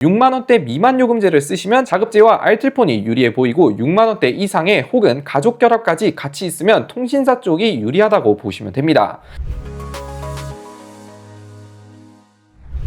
6만원대 미만 요금제를 쓰시면 자급제와 알뜰폰이 유리해 보이고 6만원대 이상의 혹은 가족 결합까지 같이 있으면 통신사 쪽이 유리하다고 보시면 됩니다.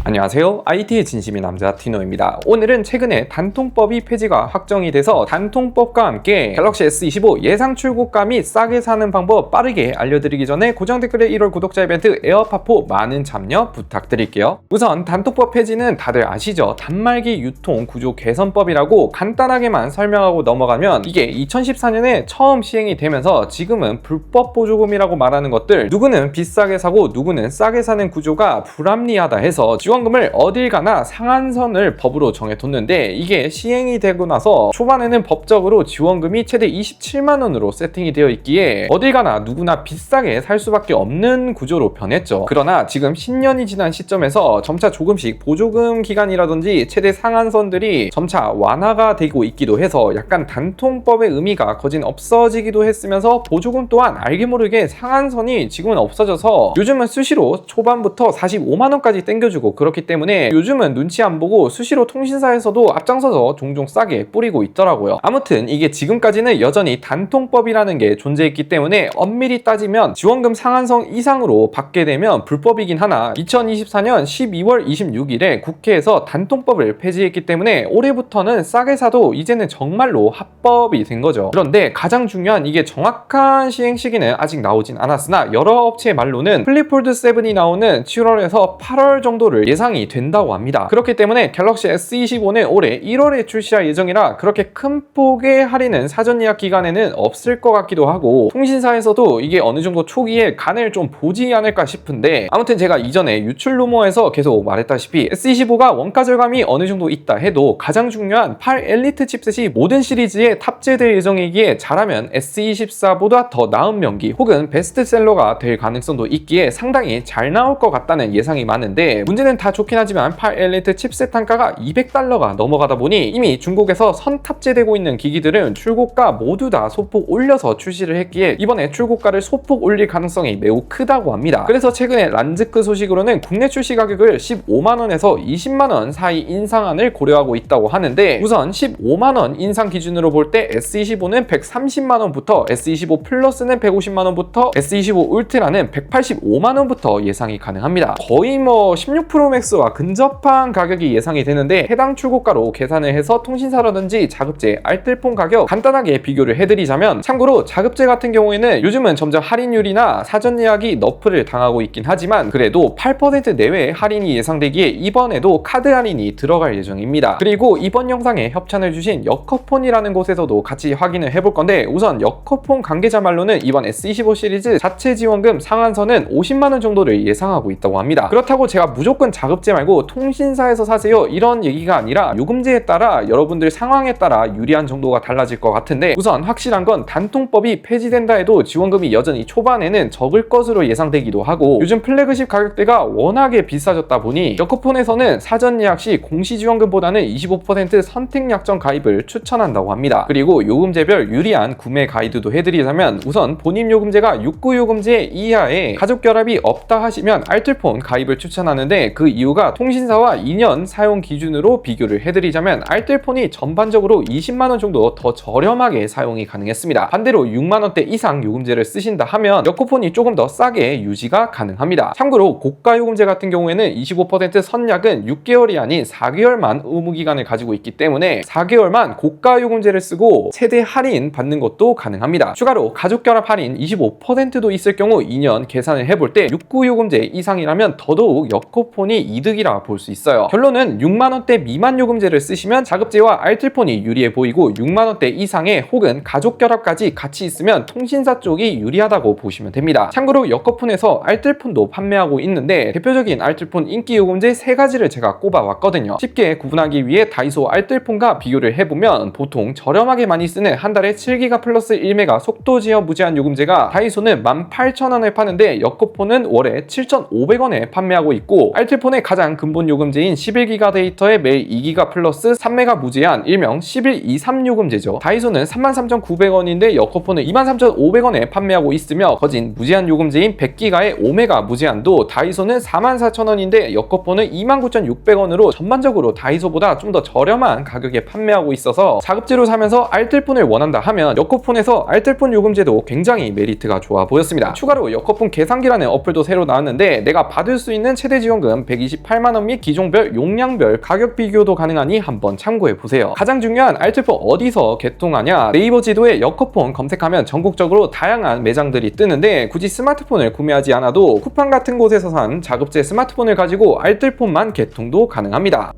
안녕하세요. IT의 진심인 남자 디노입니다. 오늘은 최근에 단통법이 폐지가 확정이 돼서 단통법과 함께 갤럭시 S25 예상 출고가 및 싸게 사는 방법 빠르게 알려드리기 전에 고정 댓글에 1월 구독자 이벤트 에어팟4 많은 참여 부탁드릴게요. 우선 단통법 폐지는 다들 아시죠? 단말기 유통 구조 개선법이라고 간단하게만 설명하고 넘어가면 이게 2014년에 처음 시행이 되면서 지금은 불법 보조금이라고 말하는 것들, 누구는 비싸게 사고 누구는 싸게 사는 구조가 불합리하다 해서 지원금을 어딜 가나 상한선을 법으로 정해뒀는데, 이게 시행이 되고 나서 초반에는 법적으로 지원금이 최대 27만원으로 세팅이 되어 있기에 어딜 가나 누구나 비싸게 살 수밖에 없는 구조로 변했죠. 그러나 지금 10년이 지난 시점에서 점차 조금씩 보조금 기간이라든지 최대 상한선들이 점차 완화가 되고 있기도 해서 약간 단통법의 의미가 거진 없어지기도 했으면서 보조금 또한 알게 모르게 상한선이 지금은 없어져서 요즘은 수시로 초반부터 45만원까지 땡겨주고, 그렇기 때문에 요즘은 눈치 안 보고 수시로 통신사에서도 앞장서서 종종 싸게 뿌리고 있더라고요. 아무튼 이게 지금까지는 여전히 단통법이라는 게 존재했기 때문에 엄밀히 따지면 지원금 상한선 이상으로 받게 되면 불법이긴 하나, 2024년 12월 26일에 국회에서 단통법을 폐지했기 때문에 올해부터는 싸게 사도 이제는 정말로 합법이 된 거죠. 그런데 가장 중요한, 이게 정확한 시행 시기는 아직 나오진 않았으나 여러 업체의 말로는 플립폴드 7이 나오는 7월에서 8월 정도를 예상이 된다고 합니다. 그렇기 때문에 갤럭시 S25는 올해 1월에 출시할 예정이라 그렇게 큰 폭의 할인은 사전 예약 기간에는 없을 것 같기도 하고, 통신사에서도 이게 어느 정도 초기에 간을 좀 보지 않을까 싶은데, 아무튼 제가 이전에 유출 루머에서 계속 말했다시피 S25가 원가 절감이 어느 정도 있다 해도 가장 중요한 8 엘리트 칩셋이 모든 시리즈에 탑재될 예정이기에 잘하면 S24보다 더 나은 명기 혹은 베스트셀러가 될 가능성도 있기에 상당히 잘 나올 것 같다는 예상이 많은데, 문제는 다 좋긴 하지만 8 엘리트 칩셋 단가가 $200가 넘어가다 보니 이미 중국에서 선 탑재되고 있는 기기들은 출고가 모두 다 소폭 올려서 출시를 했기에 이번에 출고가를 소폭 올릴 가능성이 매우 크다고 합니다. 그래서 최근에 란즈크 소식으로는 국내 출시 가격을 15만원에서 20만원 사이 인상안을 고려하고 있다고 하는데, 우선 15만원 인상 기준으로 볼 때 S25는 130만원부터, S25 플러스는 150만원부터, S25 울트라는 185만원부터 예상이 가능합니다. 거의 16 프로맥스와 근접한 가격이 예상이 되는데, 해당 출고가로 계산을 해서 통신사라든지 자급제, 알뜰폰 가격 간단하게 비교를 해드리자면, 참고로 자급제 같은 경우에는 요즘은 점점 할인율이나 사전 예약이 너프를 당하고 있긴 하지만 그래도 8% 내외의 할인이 예상되기에 이번에도 카드 할인이 들어갈 예정입니다. 그리고 이번 영상에 협찬을 주신 여커폰이라는 곳에서도 같이 확인을 해볼 건데, 우선 여커폰 관계자 말로는 이번 S25 시리즈 자체 지원금 상한선은 50만원 정도를 예상하고 있다고 합니다. 그렇다고 제가 무조건 자급제 말고 통신사에서 사세요 이런 얘기가 아니라 요금제에 따라 여러분들 상황에 따라 유리한 정도가 달라질 것 같은데, 우선 확실한 건 단통법이 폐지된다 해도 지원금이 여전히 초반에는 적을 것으로 예상되기도 하고, 요즘 플래그십 가격대가 워낙에 비싸졌다 보니 여커폰에서는 사전 예약 시 공시 지원금보다는 25% 선택 약정 가입을 추천한다고 합니다. 그리고 요금제별 유리한 구매 가이드도 해드리자면, 우선 본인 요금제가 69 요금제 이하에 가족 결합이 없다 하시면 알뜰폰 가입을 추천하는데, 그 이유가 통신사와 2년 사용 기준으로 비교를 해드리자면 알뜰폰이 전반적으로 20만원 정도 더 저렴하게 사용이 가능했습니다. 반대로 6만원대 이상 요금제를 쓰신다 하면 여커폰이 조금 더 싸게 유지가 가능합니다. 참고로 고가 요금제 같은 경우에는 25% 선약은 6개월이 아닌 4개월만 의무기간을 가지고 있기 때문에 4개월만 고가 요금제를 쓰고 최대 할인 받는 것도 가능합니다. 추가로 가족 결합 할인 25%도 있을 경우 2년 계산을 해볼 때 69 요금제 이상이라면 더더욱 여커폰이 이득이라 볼 수 있어요. 결론은 6만원대 미만 요금제를 쓰시면 자급제와 알뜰폰이 유리해 보이고 6만원대 이상의 혹은 가족 결합까지 같이 있으면 통신사 쪽이 유리하다고 보시면 됩니다. 참고로 여커폰에서 알뜰폰도 판매하고 있는데, 대표적인 알뜰폰 인기 요금제 3가지를 제가 꼽아왔거든요. 쉽게 구분하기 위해 다이소 알뜰폰과 비교를 해보면 보통 저렴하게 많이 쓰는 한 달에 7기가 플러스 1메가 속도 제어 무제한 요금제가 다이소는 18,000원에 파는데 여커폰은 월에 7,500원에 판매하고 있고, 알뜰폰 알뜰폰의 가장 근본 요금제인 11기가 데이터에 매일 2기가 플러스 3메가 무제한, 일명 1123 요금제죠. 다이소는 33,900원인데 여코폰은 23,500원에 판매하고 있으며, 거진 무제한 요금제인 100기가의 5메가 무제한도 다이소는 44,000원인데 여코폰은 29,600원으로 전반적으로 다이소보다 좀 더 저렴한 가격에 판매하고 있어서 자급제로 사면서 알뜰폰을 원한다 하면 여코폰에서 알뜰폰 요금제도 굉장히 메리트가 좋아 보였습니다. 추가로 여코폰 계산기라는 어플도 새로 나왔는데 내가 받을 수 있는 최대 지원금 128만원 및 기종별 용량별 가격 비교도 가능하니 한번 참고해보세요. 가장 중요한 알뜰폰 어디서 개통하냐, 네이버 지도에 여코폰 검색하면 전국적으로 다양한 매장들이 뜨는데 굳이 스마트폰을 구매하지 않아도 쿠팡 같은 곳에서 산 자급제 스마트폰을 가지고 알뜰폰만 개통도 가능합니다.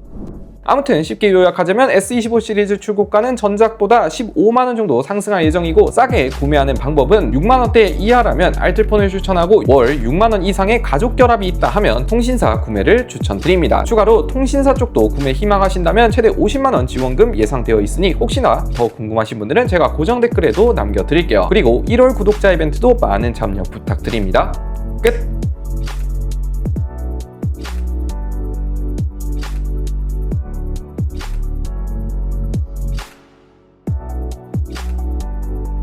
아무튼 쉽게 요약하자면 S25 시리즈 출고가는 전작보다 15만원 정도 상승할 예정이고, 싸게 구매하는 방법은 6만원대 이하라면 알뜰폰을 추천하고 월 6만원 이상의 가족 결합이 있다 하면 통신사 구매를 추천드립니다. 추가로 통신사 쪽도 구매 희망하신다면 최대 50만원 지원금 예상되어 있으니 혹시나 더 궁금하신 분들은 제가 고정 댓글에도 남겨드릴게요. 그리고 1월 구독자 이벤트도 많은 참여 부탁드립니다. 끝!